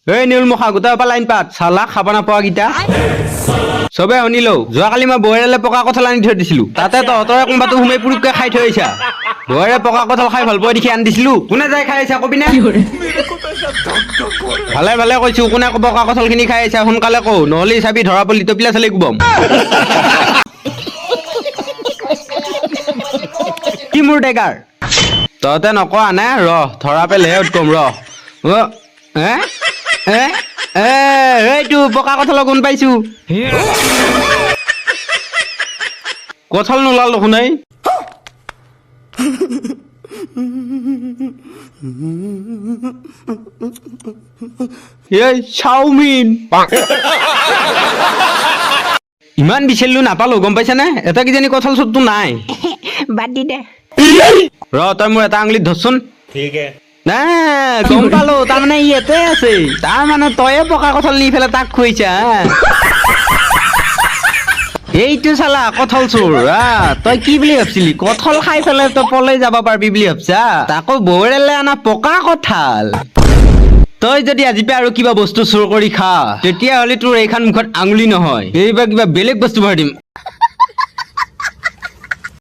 এই নিউল মুখা গোটাই পৰা লাইন পাত চালা খাব নাপোৱা গীতা চবে শুনিলো যোৱাকালি মই বৌৰেলে পকা কঁঠাল আনি থৈ দিছিলো তাতে তহঁতৰে কোনোবাটো সোমাই পুৰুককে খাই থৈ আহিছা বৌৰে পকা কঁঠাল খাই ভাল পোৱা দেখি আনি দিছিলো কোনে যাই খাই আহিছা কবি নে ভালে ভালে কৈছো কোনে পকা কঁঠাল খিনি খাই আহিছা সোনকালে কওঁ নহ'লে চাবি ধৰা পলি টপিলা চালি কোবম কি মোৰ ডেগাৰ তহঁতে নকৰা নে ৰহ ধৰা পেলেহে উৎকম ৰহ এইটো পকা কঁঠালৰ গুণ পাইছো কঁঠাল নোলালো শুনাই এই চাওমিন ইমান বিচাৰিলো নাপালো গম পাইছানে এটা কিজানি কঁঠাল চুপটো নাই বাদ দি দে ৰ তই মোৰ এটা আঙুলিত ধৰচোন ठीक है নাই গম পালো তাৰমানে ইয়াতে আছে তাৰমানে তয়ে পকা কঁঠাল নি পেলাই তাক খুৱাইছা এইটো চালা কঁঠাল চোৰ তই কি বুলি ভাবছিলি কঁঠাল খাই পেলাই তই পলাই যাব পাৰিবি বুলি ভাবছা তাকো বৌৰেলে আনা পকা কঁঠাল তই যদি আজি পৰা আৰু কিবা বস্তু চুৰ কৰি খা তেতিয়াহ'লে তোৰ এইখন মুখত আঙুলি নহয় এইবাৰ কিবা বেলেগ বস্তু ভৰাই দিম